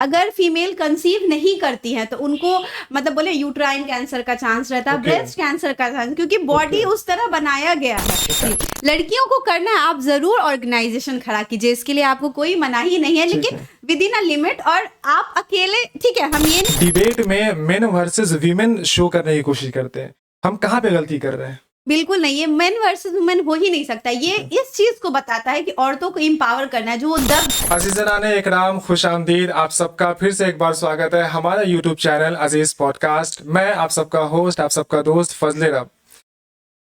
अगर female conceive नहीं करती है तो उनको मतलब बोले यूट्राइन कैंसर का चांस रहता है, ब्रेस्ट कैंसर का चांस, क्योंकि बॉडी उस तरह बनाया गया है। लड़कियों को करना है, आप जरूर ऑर्गेनाइजेशन खड़ा कीजिए, इसके लिए आपको कोई मनाही नहीं है, लेकिन विद इन अ लिमिट। और आप अकेले, ठीक है, हम ये डिबेट में मेन वर्सेस वीमेन शो करने की कोशिश करते हैं, हम कहाँ पे गलती कर रहे हैं? बिल्कुल नहीं, ये मेन वर्सेस वुमेन हो ही नहीं सकता। ये इस चीज को बताता है कि औरतों को एम्पावर करना है, जो दर्द। अजीज़ान इकराम, खुश आमदीद, आप सबका फिर से एक बार स्वागत है हमारा यूट्यूब चैनल अजीज पॉडकास्ट। मैं आप सबका होस्ट, आप सबका दोस्त फजले रब।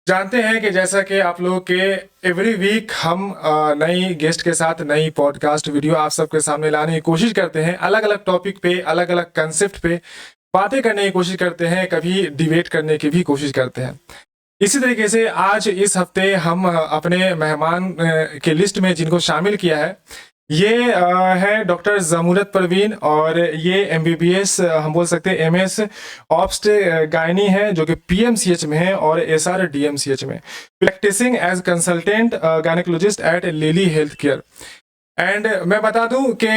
जानते हैं कि जैसा कि आप लोगों के एवरी वीक हम नई गेस्ट के साथ नई पॉडकास्ट वीडियो आप सबके सामने लाने की कोशिश करते हैं, अलग अलग टॉपिक पे, अलग अलग कंसेप्ट पे बातें करने की कोशिश करते हैं, कभी डिबेट करने की भी कोशिश करते हैं। इसी तरीके से आज इस हफ्ते हम अपने मेहमान के लिस्ट में जिनको शामिल किया है, ये है डॉक्टर जमूरत परवीन, और ये MBBS हम बोल सकते हैं MS ऑब्स्ट गायनी है, जो कि PMCH में है और SR DMCH में practising as consultant gynaecologist at Lily health care. And मैं बता दूं कि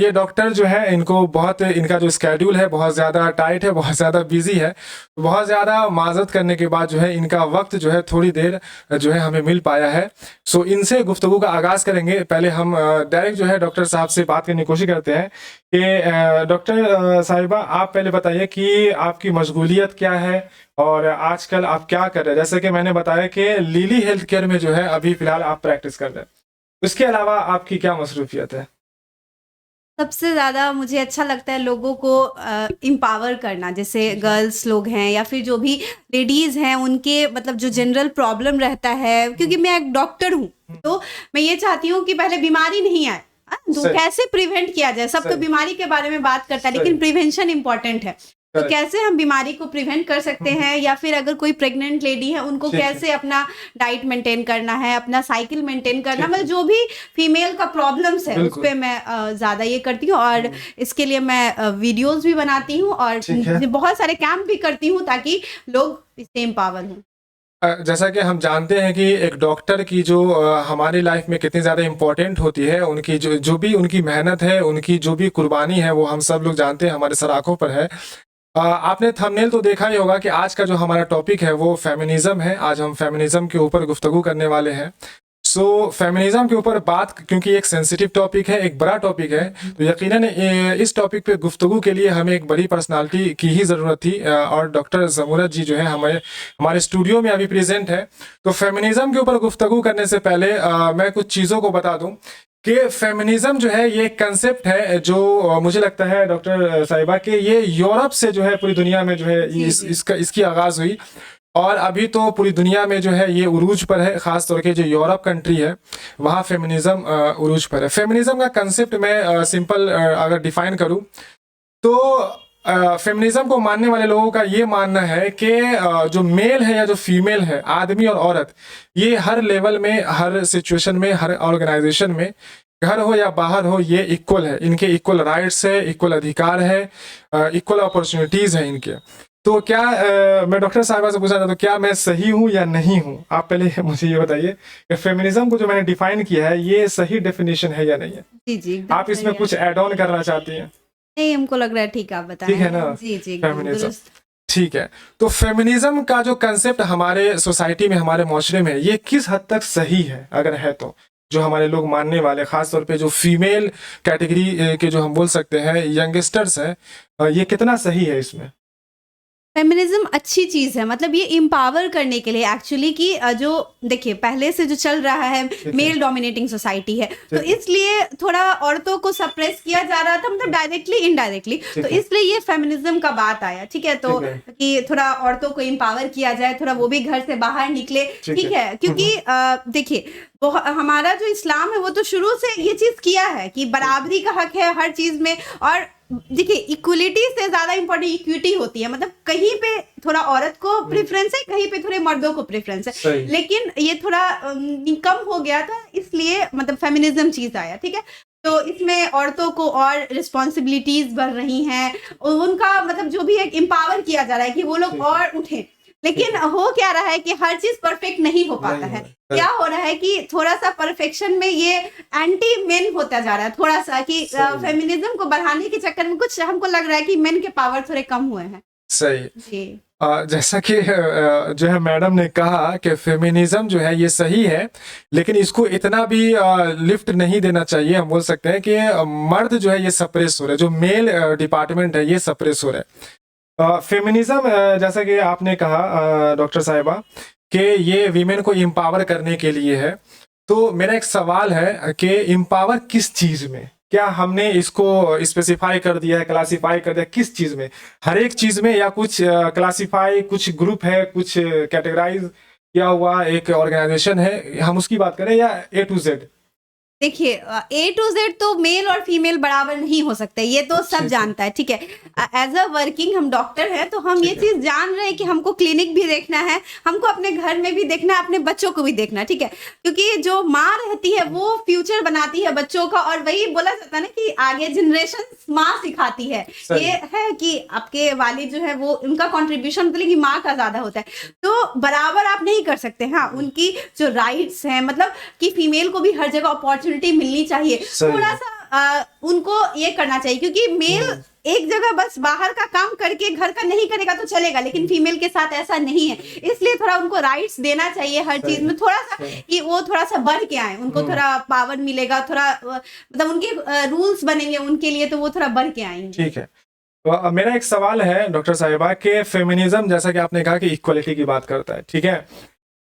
ये डॉक्टर जो है, इनको बहुत, इनका जो स्केड्यूल है बहुत ज़्यादा टाइट है, बहुत ज़्यादा बिजी है। बहुत ज़्यादा माजरत करने के बाद जो है इनका वक्त जो है थोड़ी देर जो है हमें मिल पाया है। सो इनसे गुफ्तगू का आगाज़ करेंगे। पहले हम डायरेक्ट जो है डॉक्टर साहब से बात करने की कोशिश करते हैं कि डॉक्टर साहिबा, आप पहले बताइए कि आपकी मशगूलियत क्या है और आजकल आप क्या कर रहे हैं। जैसे कि मैंने बताया कि लिली हेल्थ केयर में जो है अभी फ़िलहाल आप प्रैक्टिस कर रहे हैं, उसके अलावा आपकी क्या मसरूफियत है? सबसे ज़्यादा मुझे अच्छा लगता है लोगों को एम्पावर करना, जैसे गर्ल्स लोग हैं या फिर जो भी लेडीज़ हैं, उनके मतलब जो जनरल प्रॉब्लम रहता है, क्योंकि मैं एक डॉक्टर हूँ, तो मैं ये चाहती हूँ कि पहले बीमारी नहीं आए, तो कैसे प्रिवेंट किया जाए। सब तो बीमारी के बारे में बात करता है, लेकिन प्रिवेंशन इंपॉर्टेंट है। तो कैसे हम बीमारी को प्रिवेंट कर सकते हैं, या फिर अगर कोई प्रेग्नेंट लेडी है, उनको कैसे अपना डाइट मेंटेन करना है, अपना साइकिल मेंटेन करना, मतलब जो भी फीमेल का प्रॉब्लम्स है उस पे मैं ज़्यादा ये करती हूँ। और इसके लिए मैं वीडियोस भी बनाती हूँ और बहुत सारे कैंप भी करती हूँ, ताकि लोग इससे एम्पावर हों। जैसा कि हम जानते हैं कि एक डॉक्टर की जो हमारी लाइफ में कितनी ज़्यादा इम्पोर्टेंट होती है, उनकी जो भी उनकी मेहनत है, उनकी जो भी कुर्बानी है, वो हम सब लोग जानते हैं, हमारे सर आँखों पर है। आपने थंबनेल तो देखा ही होगा कि आज का जो हमारा टॉपिक है वो फेमिनिज्म है। आज हम फेमिनिज्म के ऊपर गुफ्तगू करने वाले हैं। सो फेमिनिज्म के ऊपर बात, क्योंकि एक सेंसिटिव टॉपिक है, एक बड़ा टॉपिक है, तो यकीनन इस टॉपिक पे गुफ्तगू के लिए हमें एक बड़ी पर्सनालिटी की ही ज़रूरत थी, और डॉक्टर जमूरत जी जो है हमारे स्टूडियो में अभी प्रेजेंट है। तो फेमिनिज्म के ऊपर गुफ्तगू करने से पहले मैं कुछ चीज़ों को बता दूँ कि फेमिनिज्म जो है ये कंसेप्ट है जो मुझे लगता है डॉक्टर साहिबा कि ये यूरोप से जो है पूरी दुनिया में जो है इसकी आगाज़ हुई, और अभी तो पूरी दुनिया में जो है ये उरूज पर है। ख़ास तौर के जो यूरोप कंट्री है वहाँ फेमिनिज्म उरूज पर है। फेमिनिज्म का कंसेप्ट मैं सिंपल अगर डिफाइन करूँ तो फेमिनिज्म को मानने वाले लोगों का ये मानना है कि जो मेल है या जो फीमेल है, आदमी और औरत, ये हर लेवल में, हर सिचुएशन में, हर ऑर्गेनाइजेशन में, घर हो या बाहर हो, ये इक्वल है। इनके इक्वल राइट्स है, इक्वल अधिकार है, इक्वल अपॉर्चुनिटीज़ है इनके। तो क्या मैं डॉक्टर साहिबा से पूछना चाहता हूँ, क्या मैं सही हूँ या नहीं हूँ? आप पहले मुझे ये बताइए कि फेमिनिज्म को जो मैंने डिफाइन किया है ये सही डेफिनेशन है या नहीं है? जी जी, आप इसमें कुछ ऐड ऑन करना चाहती हैं? नहीं, हमको लग रहा है ठीक, आप बताएं। ठीक है ना? जी जी, फेमिनिज्म ठीक है। तो फेमिनिज्म का जो कंसेप्ट हमारे सोसाइटी में, हमारे माशरे में, ये किस हद तक सही है, अगर है तो? जो हमारे लोग मानने वाले, खास तौर पे जो फीमेल कैटेगरी के जो हम बोल सकते हैं यंगस्टर्स हैं, ये कितना सही है इसमें? फेमिनिज्म अच्छी चीज़ है, मतलब ये एम्पावर करने के लिए एक्चुअली, कि जो देखिए पहले से जो चल रहा है, मेल डोमिनेटिंग सोसाइटी है, तो इसलिए थोड़ा औरतों को सप्रेस किया जा रहा था, मतलब डायरेक्टली इनडायरेक्टली, तो इसलिए ये फेमिनिज्म का बात आया। ठीक है, तो कि थोड़ा औरतों को एम्पावर किया जाए, थोड़ा वो भी घर से बाहर निकले। ठीक है, क्योंकि देखिए हमारा जो इस्लाम है वो तो शुरू से ये चीज़ किया है कि बराबरी का हक है हर चीज़ में। और देखिए इक्वलिटी से ज़्यादा इम्पोर्टेंट इक्विटी होती है, मतलब कहीं पे थोड़ा औरत को प्रेफरेंस है, कहीं पे थोड़े मर्दों को प्रेफरेंस है, लेकिन ये थोड़ा कम हो गया था, इसलिए मतलब फेमिनिज्म चीज़ आया। ठीक है, तो इसमें औरतों को और रिस्पॉन्सिबिलिटीज बढ़ रही हैं, उनका मतलब जो भी एक एम्पावर किया जा रहा है कि वो लोग और उठें। लेकिन हो क्या रहा है कि हर चीज परफेक्ट नहीं हो पाता नहीं है। हो रहा है। क्या हो रहा है कि थोड़ा सा परफेक्शन में ये एंटी मेन होता जा रहा है, थोड़ा सा कि सही। फेमिनिज्म को बढ़ाने के चक्कर में कुछ हमको लग रहा है कि मेन के पावर थोड़े कम हुए हैं। सही। जी जैसा कि जो है मैडम ने कहा कि फेमिनिज्म जो है ये सही है, लेकिन इसको इतना भी लिफ्ट नहीं देना चाहिए। हम बोल सकते हैं कि मर्द जो है ये सप्रेस हो रहे हैं, जो मेल डिपार्टमेंट है ये सप्रेस हो रहे हैं। फेमिनिज्म जैसा कि आपने कहा डॉक्टर साहिबा कि ये वीमेन को एम्पावर करने के लिए है, तो मेरा एक सवाल है कि एम्पावर किस चीज में? क्या हमने इसको स्पेसिफाई कर दिया है, क्लासिफाई कर दिया किस चीज में? हर एक चीज में, या कुछ क्लासिफाई, कुछ ग्रुप है, कुछ कैटेगराइज किया हुआ एक ऑर्गेनाइजेशन है, हम उसकी बात करें, या A to Z? देखिए A to Z तो मेल और फीमेल बराबर नहीं हो सकते, ये तो सब ठीक जानता है, ठीक है। एज अ वर्किंग हम डॉक्टर हैं तो हम ये ठीक है। चीज जान रहे हैं कि हमको क्लिनिक भी देखना है, हमको अपने घर में भी देखना है, अपने बच्चों को भी देखना है, ठीक है। क्योंकि जो माँ रहती है वो फ्यूचर बनाती है बच्चों का, और वही बोला जाता है ना कि आगे जनरेशन माँ सिखाती है। सही। ये है कि आपके वालिद जो है वो उनका कंट्रीब्यूशन मतलब कि माँ का ज्यादा होता है, तो बराबर आप नहीं कर सकते। हाँ, उनकी जो राइट्स हैं, मतलब कि फीमेल को भी हर जगह अपॉर्चुनिटी मिलनी चाहिए, सही। थोड़ा सा उनको ये करना चाहिए, क्योंकि मेल एक जगह बस बाहर का काम करके घर का नहीं करेगा तो चलेगा, लेकिन फीमेल के साथ ऐसा नहीं है। इसलिए थोड़ा उनको राइट्स देना चाहिए हर चीज में, थोड़ा सा कि वो थोड़ा सा बढ़ के आए, उनको थोड़ा पावर मिलेगा, थोड़ा मतलब उनके रूल्स बनेंगे उनके लिए, तो वो थोड़ा बढ़ के आएंगे। ठीक है। तो अब मेरा एक सवाल है डॉक्टर साहिबा कि फेमिनिज्म जैसा कि आपने कहा कि इक्वलिटी की बात करता है, ठीक है,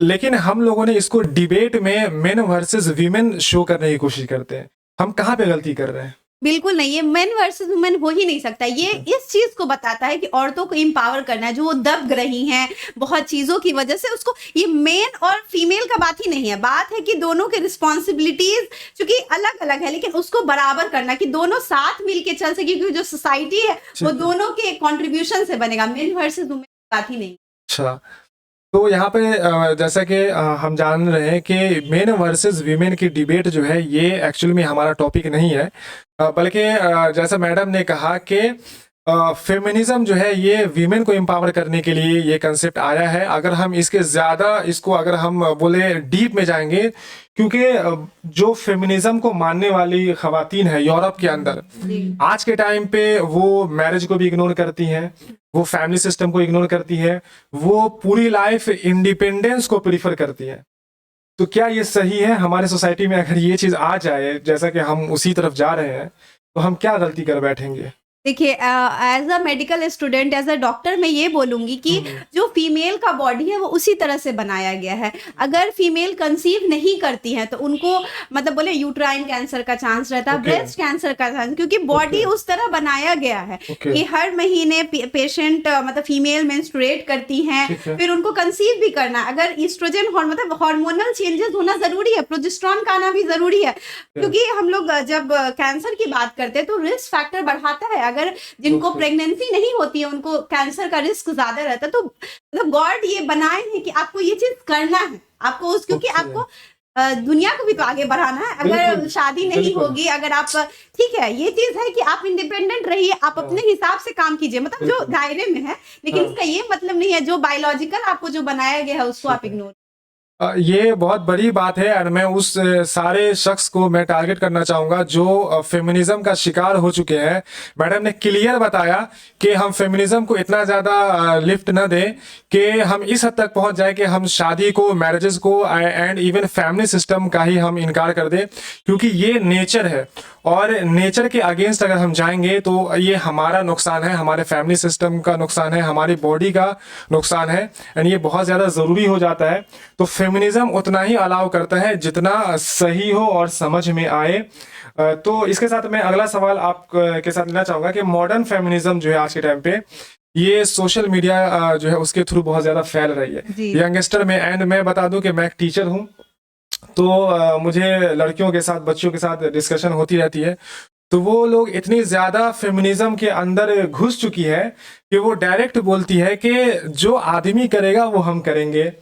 लेकिन हम लोगों ने इसको डिबेट में मेन वर्सेस वीमेन शो करने की कोशिश करते हैं। हम कहाँ पे गलती कर रहे हैं? बिल्कुल नहीं, ये मेन वर्सेस वुमेन हो ही नहीं सकता। ये इस चीज को बताता है कि औरतों को एम्पावर करना है, जो वो दब रही हैं बहुत चीजों की वजह से। उसको ये मेन और फीमेल का बात ही नहीं है, बात है कि दोनों के रिस्पॉन्सिबिलिटीज चूंकि अलग अलग है, लेकिन उसको बराबर करना कि दोनों साथ मिलके चल सके, क्योंकि जो सोसाइटी है वो दोनों के कॉन्ट्रीब्यूशन से बनेगा, मेन वर्सेस वुमेन की बात ही नहीं। अच्छा, तो यहाँ पे जैसा कि हम जान रहे हैं कि मेन वर्सेस वीमेन की डिबेट जो है ये एक्चुअली में हमारा टॉपिक नहीं है, बल्कि जैसा मैडम ने कहा कि फेमिनिज्म जो है ये वीमेन को एम्पावर करने के लिए ये कंसेप्ट आया है। अगर हम इसको अगर हम बोले डीप में जाएंगे, क्योंकि जो फेमिनिज्म को मानने वाली खवातीन है यूरोप के अंदर, आज के टाइम पे वो मैरिज को भी इग्नोर करती हैं, वो फैमिली सिस्टम को इग्नोर करती है, वो पूरी लाइफ इंडिपेंडेंस को प्रीफर करती है। तो क्या ये सही है? हमारे सोसाइटी में अगर ये चीज आ जाए, जैसा कि हम उसी तरफ जा रहे हैं, तो हम क्या गलती कर बैठेंगे? देखिए, as a medical student, as a doctor, मैं ये बोलूंगी कि जो फीमेल का बॉडी है वो उसी तरह से बनाया गया है। अगर फीमेल कंसीव नहीं करती है तो उनको मतलब बोले यूट्राइन कैंसर का चांस रहता है, Okay. ब्रेस्ट कैंसर का चांस, क्योंकि बॉडी Okay. उस तरह बनाया गया है Okay. कि हर महीने पेशेंट मतलब फीमेल मेंस्ट्रुएट करती हैं, ठीक है। फिर उनको कंसीव भी करना है। अगर ईस्ट्रोजन मतलब हार्मोनल चेंजेस होना जरूरी है, प्रोजेस्टेरोन का आना भी जरूरी है, क्योंकि हम लोग जब कैंसर की बात करते हैं तो रिस्क फैक्टर बढ़ाता है। अगर जिनको प्रेगनेंसी नहीं होती है उनको कैंसर का रिस्क ज्यादा रहता है, तो मतलब गॉड ये बनाए हैं कि आपको ये चीज करना है, आपको उस क्योंकि आपको दुनिया को भी तो आगे बढ़ाना है। अगर बिल्कुल, शादी नहीं बिल्कुल। होगी, अगर आप ठीक है, ये चीज है कि आप इंडिपेंडेंट रहिए, आप अपने हिसाब से काम कीजिए, मतलब जो दायरे में है, लेकिन इसका ये मतलब नहीं है जो बायोलॉजिकल आपको जो बनाया गया है उसको आप इग्नोर। ये बहुत बड़ी बात है, और मैं उस सारे शख्स को मैं टारगेट करना चाहूँगा जो फेमिनिज्म का शिकार हो चुके हैं। मैडम ने क्लियर बताया कि हम फेमिनिज्म को इतना ज़्यादा लिफ्ट न दें कि हम इस हद तक पहुंच जाए कि हम शादी को, मैरिजेस को एंड इवन फैमिली सिस्टम का ही हम इनकार कर दें, क्योंकि ये नेचर है, और नेचर के अगेंस्ट अगर हम जाएंगे तो ये हमारा नुकसान है, हमारे फैमिली सिस्टम का नुकसान है, हमारी बॉडी का नुकसान है, एंड ये बहुत ज़्यादा ज़रूरी हो जाता है। तो फेमिनिज्म उतना ही अलाउ करता है जितना सही हो और समझ में आए। तो इसके साथ मैं अगला सवाल आप के साथ लेना चाहूँगा कि मॉडर्न फेमिनिज्म जो है आज के टाइम पे ये सोशल मीडिया जो है उसके थ्रू बहुत ज़्यादा फैल रही है यंगस्टर में। एंड मैं बता दूं कि मैं एक टीचर हूँ, तो मुझे लड़कियों के साथ, बच्चों के साथ डिस्कशन होती रहती है, तो वो लोग इतनी ज़्यादा फेमिनिज्म के अंदर घुस चुकी है कि वो डायरेक्ट बोलती है कि जो आदमी करेगा वो हम करेंगे।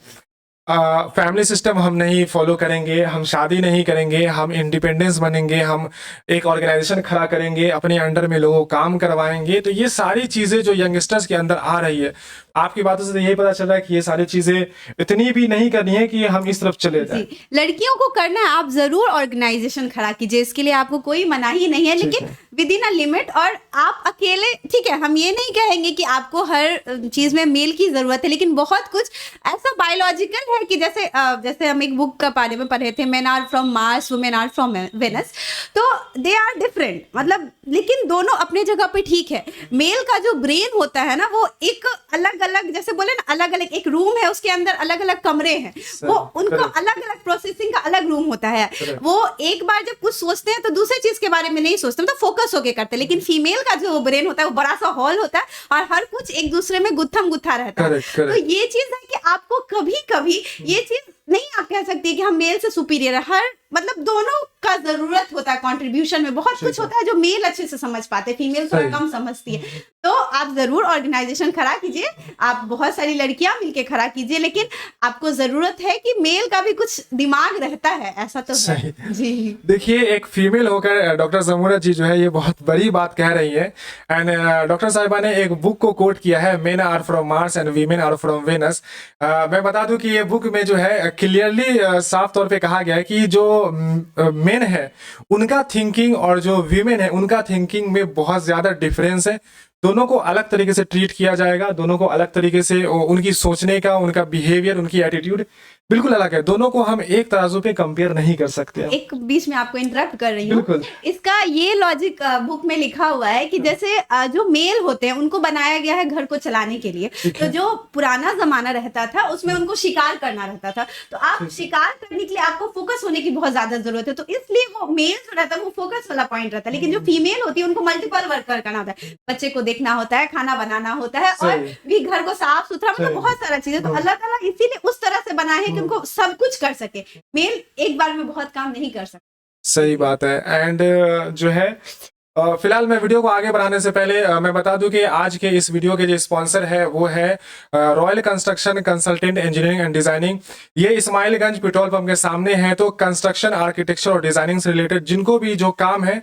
फैमिली सिस्टम हम नहीं फॉलो करेंगे, हम शादी नहीं करेंगे, हम इंडिपेंडेंस बनेंगे, हम एक ऑर्गेनाइजेशन खड़ा करेंगे, अपने अंडर में लोगों को काम करवाएंगे, तो ये सारी चीज़ें जो यंगस्टर्स के अंदर आ रही है, आपकी बातों से तो यही पता चल रहा है कि ये सारी चीज़ें इतनी भी नहीं करनी है कि हम इस तरफ चले जाएं। जी, लड़कियों को करना है, आप जरूर ऑर्गेनाइजेशन खड़ा कीजिए, इसके लिए आपको कोई मनाही नहीं है, लेकिन विद इन अ लिमिट। और आप अकेले, ठीक है, हम ये नहीं कहेंगे कि आपको हर चीज में मेल की जरूरत है, लेकिन बहुत कुछ ऐसा बायोलॉजिकल है कि जैसे हम एक बुक के बारे में पढ़े थे, men are from Mars, women are from Venus, तो दे आर डिफरेंट, मतलब लेकिन दोनों अपने जगह पे ठीक है। मेल का जो ब्रेन होता है ना, वो एक अलग अलग, जैसे बोले ना, अलग अलग एक रूम है, उसके अंदर अलग अलग कमरे हैं, वो उनको अलग अलग प्रोसेसिंग का अलग रूम होता है। वो एक बार जब कुछ सोचते हैं तो दूसरे चीज के बारे में नहीं सोचते, मतलब फोकस होके करते हैं। लेकिन फीमेल का जो ब्रेन होता है वो बड़ा सा हॉल होता है और हर कुछ एक दूसरे में गुत्थम गुत्था रहता है। तो ये चीज है कि आपको कभी कभी ये चीज नहीं आप कह सकते कि हम मेल से सुपीरियर है, हर मतलब दोनों का जरूरत होता है कंट्रीब्यूशन में। बहुत कुछ होता है जो मेल अच्छे से समझ पाते हैं, फीमेल थोड़ा कम समझती है। तो आप जरूर ऑर्गेनाइजेशन खड़ा कीजिए, आप बहुत सारी लड़कियां मिलके खड़ा कीजिए, लेकिन आपको जरूरत है कि मेल का भी कुछ दिमाग रहता है, ऐसा तो है। जी देखिए, एक फीमेल होकर डॉक्टर जमूरा जी जो है ये बहुत बड़ी बात कह रही है। एंड डॉक्टर साहिबा ने एक बुक को कोट किया है, men are from Mars and women are from Venus. मैं बता दूं कि ये बुक में जो है क्लियरली साफ तौर पे कहा गया है कि जो मेन है उनका थिंकिंग और जो वीमेन है उनका थिंकिंग में बहुत ज्यादा डिफरेंस है। दोनों को अलग तरीके से ट्रीट किया जाएगा, दोनों को अलग तरीके से उनकी सोचने का, उनका बिहेवियर, उनकी एटीट्यूड बिल्कुल अलग है। दोनों को हम एक तराजू पे कंपेयर नहीं कर सकते। एक बीच में आपको इंटरप्ट कर रही हूँ, इसका ये लॉजिक बुक में लिखा हुआ है कि जैसे जो मेल होते हैं उनको बनाया गया है घर को चलाने के लिए, तो जो पुराना जमाना रहता था उसमें उनको शिकार करना रहता था, तो आप शिकार करने के लिए आपको फोकस होने की बहुत ज्यादा जरूरत है, तो इसलिए वो मेल जो रहता है वो फोकस वाला पॉइंट रहता है। लेकिन जो फीमेल होती है उनको मल्टीपल वर्क करना होता है, बच्चे को देखना होता है, खाना बनाना होता है, और भी घर को साफ सुथरा, मतलब बहुत सारा चीजें, तो अल्लाह ताला इसीलिए उस तरह से बना है कि उनको सब कुछ कर सके। मेल एक बार में बहुत काम नहीं कर सकता। सही बात है। एंड जो है फिलहाल मैं वीडियो को आगे बढ़ाने से पहले मैं बता दूं कि आज के इस वीडियो के जो स्पॉन्सर है वो है royal construction consultant engineering and designing. ये इस्माइलगंज पेट्रोल पंप के सामने है। तो कंस्ट्रक्शन, आर्किटेक्चर और डिजाइनिंग से रिलेटेड जिनको भी जो काम है,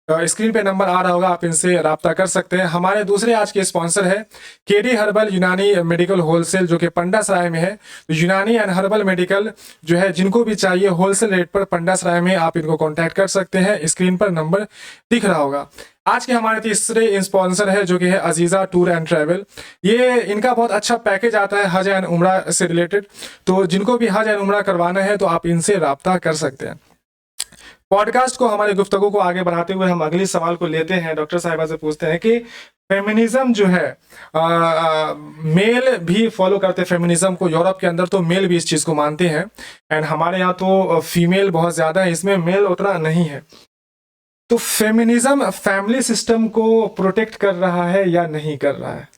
स्क्रीन पे नंबर आ रहा होगा, आप इनसे राब्ता कर सकते हैं। हमारे दूसरे आज के स्पॉन्सर है केडी हर्बल यूनानी मेडिकल होलसेल, जो कि पंडा सराय में है। तो यूनानी एंड हर्बल मेडिकल जो है, जिनको भी चाहिए होलसेल रेट पर पंडा सराय में आप इनको कांटेक्ट कर सकते हैं, स्क्रीन पर नंबर दिख रहा होगा। आज के हमारे तीसरे स्पॉन्सर है जो कि है अजीजा टूर एंड ट्रैवल। ये इनका बहुत अच्छा पैकेज आता है हज एंड उम्रा से रिलेटेड, तो जिनको भी हज एंड उम्रा करवाना है तो आप इनसे राब्ता कर सकते हैं। पॉडकास्ट को, हमारे गुफ्तगू को आगे बढ़ाते हुए हम अगले सवाल को लेते हैं। डॉक्टर साहिबा से पूछते हैं कि फेमिनिज्म जो है, मेल भी फॉलो करते हैं फेमिनिज्म को। यूरोप के अंदर तो मेल भी इस चीज को मानते हैं, एंड हमारे यहाँ तो फीमेल बहुत ज्यादा है, इसमें मेल उतना नहीं है। तो फेमिनिज्म फैमिली सिस्टम को प्रोटेक्ट कर रहा है या नहीं कर रहा है?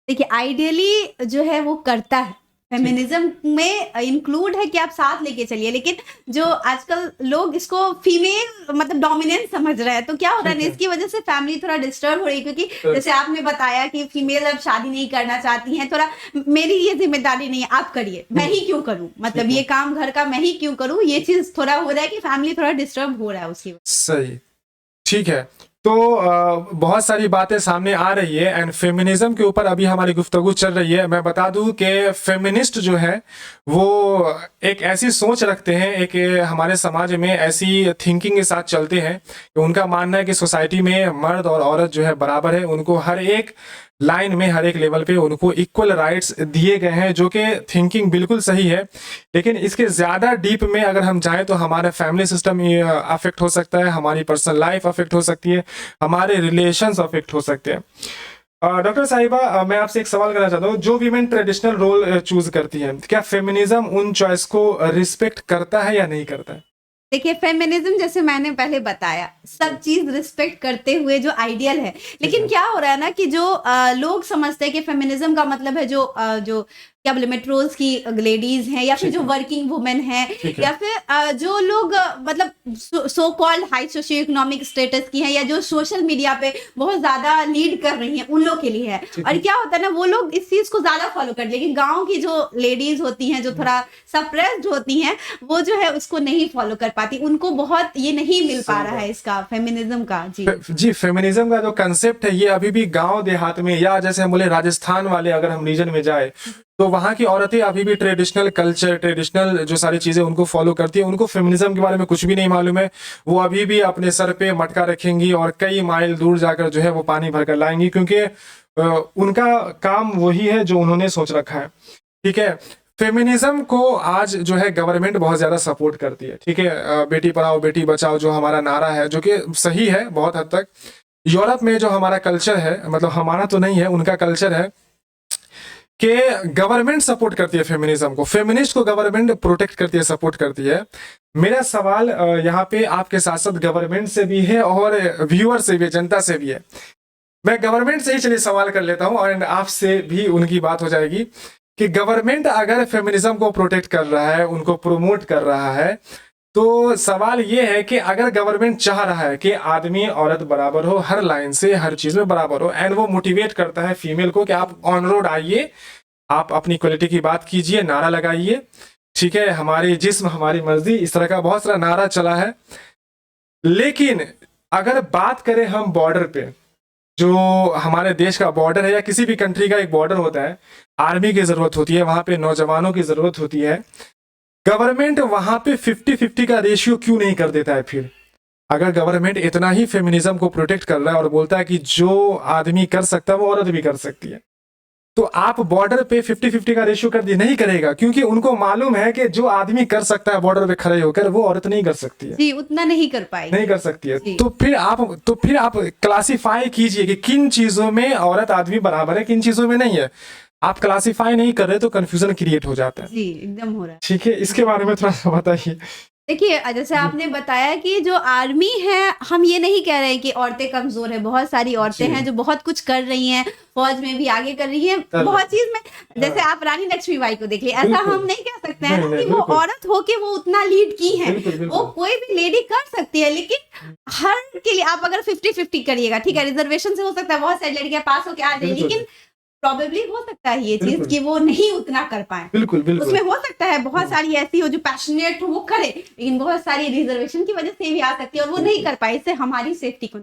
देखिए, आइडियली जो है वो करता है, फेमिनिज्म में इंक्लूड है कि आप साथ लेके चलिए, लेकिन जो आजकल लोग इसको फीमेल मतलब डोमिनेंस समझ रहे हैं, तो क्या हो रहा है, इसकी वजह से फैमिली थोड़ा डिस्टर्ब हो रही है। क्योंकि जैसे आपने बताया कि फीमेल अब शादी नहीं करना चाहती हैं, थोड़ा मेरी ये जिम्मेदारी नहीं है, आप करिए, मैं ही क्यों करूं, मतलब ये काम घर का मैं ही क्यों करूं, ये चीज थोड़ा हो रहा है कि फैमिली थोड़ा डिस्टर्ब हो रहा है उसकी। सही, ठीक है। तो बहुत सारी बातें सामने आ रही है एंड फेमिनिज्म के ऊपर अभी हमारी गुफ्तगू चल रही है। मैं बता दूं कि फेमिनिस्ट जो है वो एक ऐसी सोच रखते हैं, एक हमारे समाज में ऐसी थिंकिंग के साथ चलते हैं कि उनका मानना है कि सोसाइटी में मर्द और औरत जो है बराबर है, उनको हर एक लाइन में, हर एक लेवल पे उनको इक्वल राइट्स दिए गए हैं, जो कि थिंकिंग बिल्कुल सही है। लेकिन इसके ज़्यादा डीप में अगर हम जाएं तो हमारा फैमिली सिस्टम अफेक्ट हो सकता है, हमारी पर्सनल लाइफ अफेक्ट हो सकती है, हमारे रिलेशंस अफेक्ट हो सकते हैं। डॉक्टर साहिबा, मैं आपसे एक सवाल करना चाहता हूँ, जो वीमेन ट्रेडिशनल रोल चूज करती हैं, क्या फेमिनिज्म उन चॉइस को रिस्पेक्ट करता है या नहीं करता है? देखिए, फेमिनिज्म जैसे मैंने पहले बताया, सब चीज रिस्पेक्ट करते हुए जो आइडियल है, लेकिन क्या हो रहा है ना कि जो लोग समझते हैं कि फेमिनिज्म का मतलब है जो क्या बोले मेट्रोज की लेडीज हैं या फिर ठीक जो है। वर्किंग वुमेन हैं ठीक है। या फिर जो लोग मतलब so called high socio economic status की हैं या जो सोशल मीडिया पे बहुत ज्यादा लीड कर रही हैं, उन लोग के लिए है। ठीक और है। क्या होता है ना, वो लोग इस चीज को ज्यादा फॉलो करते हैं, लेकिन गांव की जो लेडीज होती हैं जो थोड़ा सप्रेस्ड होती हैं, वो जो है उसको नहीं फॉलो कर पाती, उनको बहुत ये नहीं मिल पा सही रहा बात। है इसका फेमिनिज्म का। जी जी, फेमिनिज्म का जो कंसेप्ट है ये अभी भी गांव देहात में, या जैसे हम बोले राजस्थान वाले अगर हम रीजन में जाए, तो वहाँ की औरतें अभी भी ट्रेडिशनल कल्चर, ट्रेडिशनल जो सारी चीजें उनको फॉलो करती है। उनको फेमिनिज्म के बारे में कुछ भी नहीं मालूम है। वो अभी भी अपने सर पे मटका रखेंगी और कई माइल दूर जाकर जो है वो पानी भर कर लाएंगी, क्योंकि उनका काम वही है जो उन्होंने सोच रखा है। ठीक है। फेमिनिज्म को आज जो है गवर्नमेंट बहुत ज्यादा सपोर्ट करती है। ठीक है। बेटी पढ़ाओ बेटी बचाओ जो हमारा नारा है, जो कि सही है बहुत हद तक। यूरोप में जो हमारा कल्चर है, मतलब हमारा तो नहीं है, उनका कल्चर है कि गवर्नमेंट सपोर्ट करती है फेमिनिज्म को, फेमिनिस्ट को गवर्नमेंट प्रोटेक्ट करती है, सपोर्ट करती है। मेरा सवाल यहाँ पे आपके साथ साथ गवर्नमेंट से भी है और व्यूअर से भी है, जनता से भी है। मैं गवर्नमेंट से ही चलिए सवाल कर लेता हूँ और आपसे भी उनकी बात हो जाएगी कि गवर्नमेंट अगर फेमिनिज्म को प्रोटेक्ट कर रहा है, उनको प्रमोट कर रहा है, तो सवाल ये है कि अगर गवर्नमेंट चाह रहा है कि आदमी औरत बराबर हो, हर लाइन से हर चीज में बराबर हो, एंड वो मोटिवेट करता है फीमेल को कि आप ऑन रोड आइए, आप अपनी क्वालिटी की बात कीजिए, नारा लगाइए, ठीक है, हमारी जिस्म हमारी मर्जी, इस तरह का बहुत सारा नारा चला है। लेकिन अगर बात करें हम बॉर्डर पे, जो हमारे देश का बॉर्डर है या किसी भी कंट्री का एक बॉर्डर होता है, आर्मी की जरूरत होती है, वहां पे नौजवानों की जरूरत होती है। गवर्नमेंट वहां पे 50-50 का रेशियो क्यों नहीं कर देता है फिर? अगर गवर्नमेंट इतना ही फेमिनिज्म को प्रोटेक्ट कर रहा है और बोलता है कि जो आदमी कर सकता है वो औरत भी कर सकती है, तो आप बॉर्डर पे 50-50 का रेशियो कर दिए, नहीं करेगा, क्योंकि उनको मालूम है कि जो आदमी कर सकता है बॉर्डर पे खड़े होकर, वो औरत नहीं कर सकती है, जी उतना नहीं कर पाएगी, नहीं कर सकती है। जी। तो फिर आप क्लासिफाई कीजिए कि किन चीजों में औरत आदमी बराबर है, किन चीजों में नहीं है। आप क्लासिफाई नहीं कर रहे तो कंफ्यूजन क्रिएट हो जाता है। जी एकदम हो रहा है। ठीक है, इसके बारे में थोड़ा सा बताइए। देखिए जैसे आपने बताया कि जो आर्मी है, हम ये नहीं कह रहे हैं कि औरतें कमजोर है, बहुत सारी औरतें जी। हैं जो बहुत कुछ कर रही हैं, फौज में भी आगे कर रही हैं, बहुत चीज में। जैसे आप रानी लक्ष्मीबाई को देख लीजिए, ऐसा बिल्कुल। हम नहीं कह सकते हैं नहीं, ना नहीं, कि वो बिल्कुल। औरत होके वो उतना लीड की है। बिल्कुल, बिल्कुल। वो कोई भी लेडी कर सकती है, लेकिन हर के लिए आप अगर 50-50 करिएगा, ठीक है, रिजर्वेशन से हो सकता है बहुत सारी लड़कियां पास होके आ जाए, बिल्कुल। लेकिन प्रॉबेबली हो सकता है ये चीज बिल्कुल। कि वो नहीं उतना कर पाए। बिल्कुल बिल्कुल। उसमें हो सकता है बहुत सारी ऐसी हो जो पैशनेट हो वो करे, लेकिन बहुत सारी रिजर्वेशन की वजह से भी आ सकती है और वो नहीं कर पाए, इससे हमारी सेफ्टी को।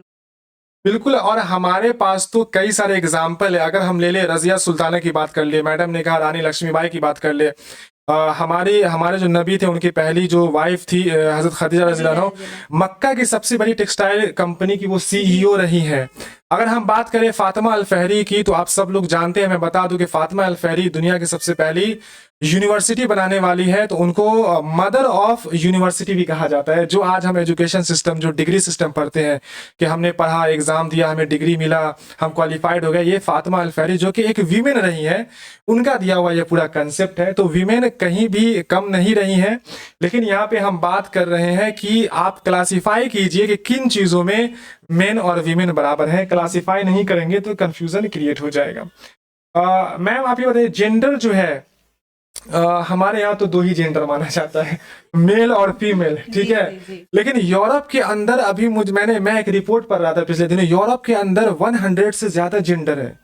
बिल्कुल, और हमारे पास तो कई सारे एग्जाम्पल है। अगर हम ले ले रजिया सुल्ताना की बात कर ले, मैडम ने कहा रानी लक्ष्मीबाई की बात कर ले, हमारे जो नबी थे उनकी पहली जो वाइफ थी हजरत खदीजा रज़ियल्लाहु अन्हा, मक्का की सबसे बड़ी टेक्सटाइल कंपनी की वो सीईओ रही हैं। अगर हम बात करें फातिमा अल फहरी की, तो आप सब लोग जानते हैं, मैं बता दूं कि फातिमा अल फहरी दुनिया की सबसे पहली यूनिवर्सिटी बनाने वाली है, तो उनको मदर ऑफ यूनिवर्सिटी भी कहा जाता है। जो आज हम एजुकेशन सिस्टम, जो डिग्री सिस्टम पढ़ते हैं कि हमने पढ़ा, एग्जाम दिया, हमें डिग्री मिला, हम क्वालिफाइड हो गए, ये फातिमा अल फहरी जो कि एक वीमेन रही है, उनका दिया हुआ ये पूरा कंसेप्ट है। तो वीमेन कहीं भी कम नहीं रही हैं। लेकिन यहाँ पे हम बात कर रहे हैं कि आप क्लासीफाई कीजिए कि किन चीजों में मेन और वीमेन बराबर हैं। क्लासीफाई नहीं करेंगे तो कंफ्यूजन क्रिएट हो जाएगा। मैम आप ये बताइए, जेंडर जो है हमारे यहाँ तो दो ही जेंडर माना जाता है, मेल और फीमेल, ठीक है। जी। लेकिन यूरोप के अंदर अभी मैं एक रिपोर्ट पढ़ रहा था पिछले दिनों, यूरोप के अंदर 100 से ज्यादा जेंडर है।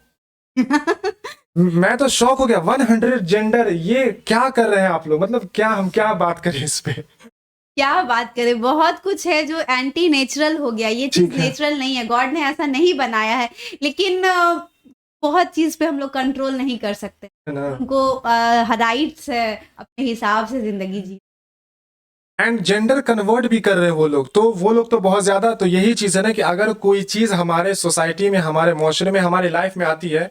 मैं तो शॉक हो गया, 100 जेंडर, ये क्या कर रहे हैं आप लोग? मतलब हम क्या बात करें इस पे? क्या बात करें, बहुत कुछ है जो एंटी नेचुरल हो गया, ये ठीक चीज है। नेचुरल नहीं है, गॉड ने ऐसा नहीं बनाया है। लेकिन बहुत चीज पे हम लोग कंट्रोल नहीं कर सकते, है ना? उनको राइट्स है अपने हिसाब से जिंदगी जी। एंड जेंडर कन्वर्ट भी कर रहे हैं वो लोग तो बहुत ज्यादा। तो यही चीज है ना कि अगर कोई चीज हमारे सोसाइटी में, हमारे माशरे में, हमारी लाइफ में आती है,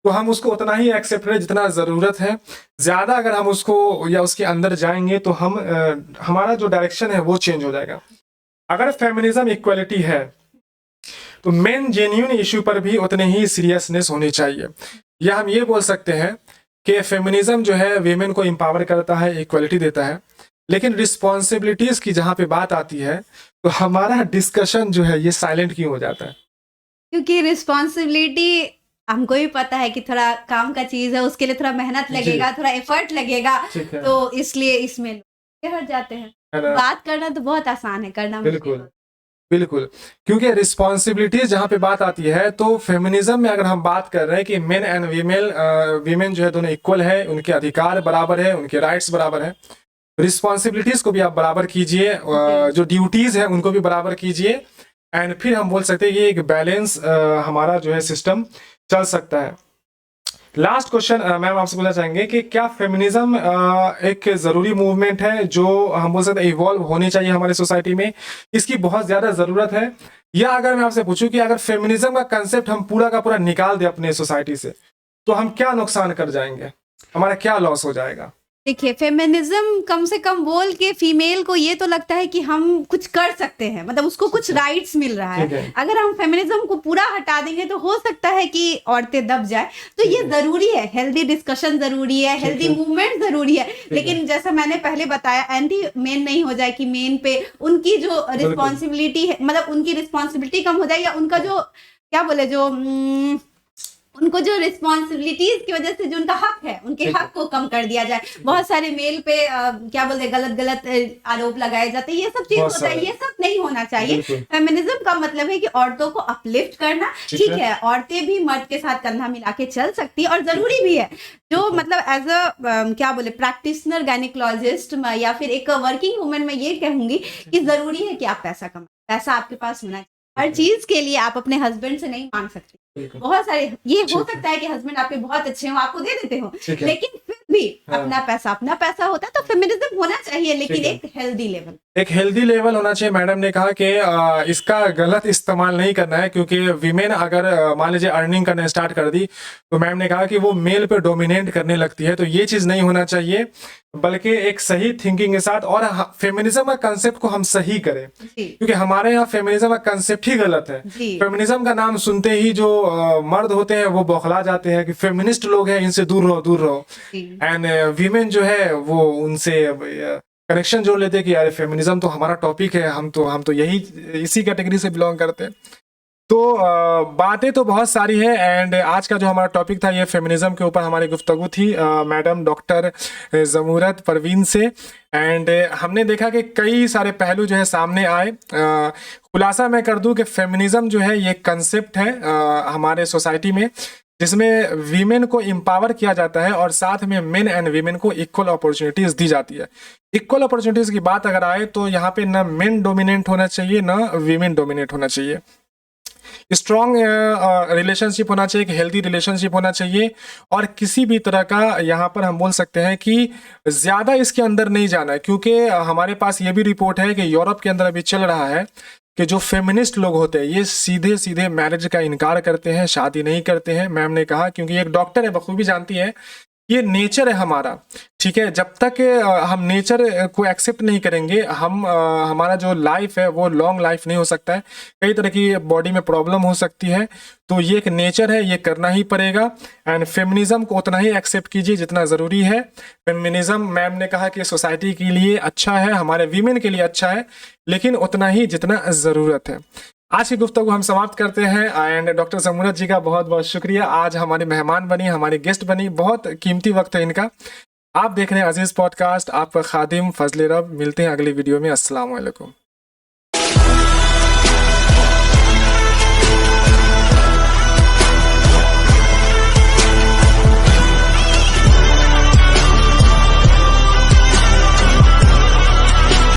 तो हम उसको उतना ही एक्सेप्ट करें जितना जरूरत है। ज्यादा अगर हम उसको या उसके अंदर जाएंगे तो हमारा जो डायरेक्शन है वो चेंज हो जाएगा। अगर फेमिनिज्म इक्वलिटी है तो मेन जेन्यून इश्यू पर भी उतने ही सीरियसनेस होनी चाहिए। या हम ये बोल सकते हैं कि फेमिनिज्म जो है वीमेन को एम्पावर करता है, इक्वलिटी देता है, लेकिन रिस्पॉन्सिबिलिटीज की जहां पे बात आती है तो हमारा डिस्कशन जो है ये साइलेंट क्यों हो जाता है? क्योंकि रिस्पॉन्सिबिलिटी हमको भी पता है कि थोड़ा काम का चीज है, उसके लिए थोड़ा मेहनत लगेगा, थोड़ा एफर्ट लगेगा, ठीक है। तो इसलिए इसमें लोग हट जाते हैं। है ना? बात करना तो बहुत आसान है, करना मुश्किल बिल्कुल होता बिल्कुल, क्योंकि रिस्पॉन्सिबिलिटीज जहाँ पे बात आती है तो फेमिनिज्म में अगर हम बात कर रहे हैं कि मेन एंड वीमेन जो है दोनों इक्वल है, उनके अधिकार बराबर है, उनके राइट्स बराबर है, रिस्पॉन्सिबिलिटीज को भी आप बराबर कीजिए, जो ड्यूटीज है उनको भी बराबर कीजिए, एंड फिर हम बोल सकते हैं कि एक बैलेंस हमारा जो है सिस्टम चल सकता है। लास्ट क्वेश्चन मैम आपसे पूछना चाहेंगे कि क्या फेमिनिज्म एक जरूरी मूवमेंट है जो हम बोल सकते हैं इवॉल्व होनी चाहिए हमारे सोसाइटी में, इसकी बहुत ज्यादा जरूरत है, या अगर मैं आपसे पूछूं कि अगर फेमिनिज्म का कंसेप्ट हम पूरा का पूरा निकाल दें अपने सोसाइटी से तो हम क्या नुकसान कर जाएंगे, हमारा क्या लॉस हो जाएगा? देखिए, फेमिनिज्म कम से कम बोल के फीमेल को ये तो लगता है कि हम कुछ कर सकते हैं, मतलब उसको कुछ राइट्स मिल रहा ठीक है। है। अगर हम फेमिनिज्म को पूरा हटा देंगे तो हो सकता है कि औरतें दब जाए, तो ये जरूरी है, हेल्दी डिस्कशन जरूरी है, हेल्दी है। मूवमेंट जरूरी है, लेकिन जैसा मैंने पहले बताया एंटी मेन नहीं हो जाए कि मेन पे उनकी जो रिस्पॉन्सिबिलिटी है, मतलब उनकी रिस्पॉन्सिबिलिटी कम हो जाए, या उनका जो क्या बोले जो उनको जो रिस्पॉन्सिबिलिटीज की वजह से जो उनका हक है, उनके ठीक है। हक को कम कर दिया जाए। बहुत सारे मेल पे क्या बोलते हैं, गलत गलत आरोप लगाए जाते हैं, ये सब चीज बहुत होता है, सारे। ये सब नहीं होना चाहिए। बिल्कुल। फेमिनिज्म का मतलब है कि औरतों को अपलिफ्ट करना। ठीक ठीक है। है, औरतें भी मर्द के साथ कंधा मिला के चल सकती है, और जरूरी भी है। जो मतलब एज अ क्या बोले प्रैक्टिशनर गायनिकोलॉजिस्ट या फिर एक वर्किंग वुमेन में ये कहूंगी कि जरूरी है कि आप पैसा कमाएं, पैसा आपके पास होना चाहिए। हर चीज के लिए आप अपने हस्बैंड से नहीं मांग सकते। बिल्कुल। बहुत सारे ये हो ठीक है। सकता है कि हस्बैंड आपके बहुत अच्छे हो, आपको दे देते हो, ठीक है। लेकिन फिर भी हाँ। अपना पैसा होता है, तो फेमिनिज्म होना चाहिए, लेकिन ठीक है। एक हेल्दी लेवल। एक हेल्दी लेवल होना चाहिए। मैडम ने कहा कि इसका गलत इस्तेमाल नहीं करना है, क्योंकि वीमेन अगर मान लीजिए अर्निंग करना स्टार्ट कर दी तो मैम ने कहा कि वो मेल पे डोमिनेट करने लगती है, तो ये चीज नहीं होना चाहिए, बल्कि एक सही थिंकिंग के साथ, और फेमिनिज्म का कंसेप्ट को हम सही करें, जी क्योंकि हमारे यहाँ फेमिनिज्म का कंसेप्ट ही गलत है। जी फेमिनिज्म का नाम सुनते ही जो मर्द होते हैं वो बौखला जाते हैं कि फेमिनिस्ट लोग हैं, इनसे दूर रहो दूर रहो, जी एंड वीमेन जो है वो उनसे कनेक्शन जोड़ लेते हैं कि यार फेमिनिज्म तो हमारा टॉपिक है, हम तो यही इसी कैटेगरी से बिलोंग करते हैं। तो बातें तो बहुत सारी है, एंड आज का जो हमारा टॉपिक था ये फेमिनिज्म के ऊपर हमारी गुफ्तगू थी मैडम डॉक्टर जमूरत परवीन से, एंड हमने देखा कि कई सारे पहलू जो है सामने आए। खुलासा मैं कर दूं कि फेमिनिज्म जो है ये कंसेप्ट है हमारे सोसाइटी में, जिसमें वीमेन को एम्पावर किया जाता है और साथ में मेन एंड वीमेन को इक्वल अपॉर्चुनिटीज दी जाती है। इक्वल अपॉर्चुनिटीज की बात अगर आए तो यहाँ पे ना मेन डोमिनेट होना चाहिए ना वीमेन डोमिनेट होना चाहिए। स्ट्रॉन्ग रिलेशनशिप होना चाहिए, एक हेल्दी रिलेशनशिप होना चाहिए, और किसी भी तरह का यहाँ पर हम बोल सकते हैं कि ज़्यादा इसके अंदर नहीं जाना है, क्योंकि हमारे पास ये भी रिपोर्ट है कि यूरोप के अंदर अभी चल रहा है कि जो फेमिनिस्ट लोग होते हैं ये सीधे सीधे मैरिज का इनकार करते हैं, शादी नहीं करते हैं। मैम ने कहा, क्योंकि एक डॉक्टर है बखूबी जानती है, ये नेचर है हमारा, ठीक है। जब तक हम नेचर को एक्सेप्ट नहीं करेंगे, हम हमारा जो लाइफ है वो लॉन्ग लाइफ नहीं हो सकता है, कई तरह की बॉडी में प्रॉब्लम हो सकती है। तो ये एक नेचर है, ये करना ही पड़ेगा, एंड फेमिनिज्म को उतना ही एक्सेप्ट कीजिए जितना ज़रूरी है। फेमिनिज्म मैम ने कहा कि सोसाइटी के लिए अच्छा है, हमारे वीमेन के लिए अच्छा है, लेकिन उतना ही जितना ज़रूरत है। आज की गुफ्तगू हम समाप्त करते हैं, एंड डॉक्टर जमूरत जी का बहुत बहुत शुक्रिया, आज हमारे मेहमान बनी, हमारी गेस्ट बनी, बहुत कीमती वक्त है इनका। आप देख रहे हैं अजीज पॉडकास्ट, आपका खादिम फजले रब। मिलते हैं अगली वीडियो में। अस्सलाम वालेकुम।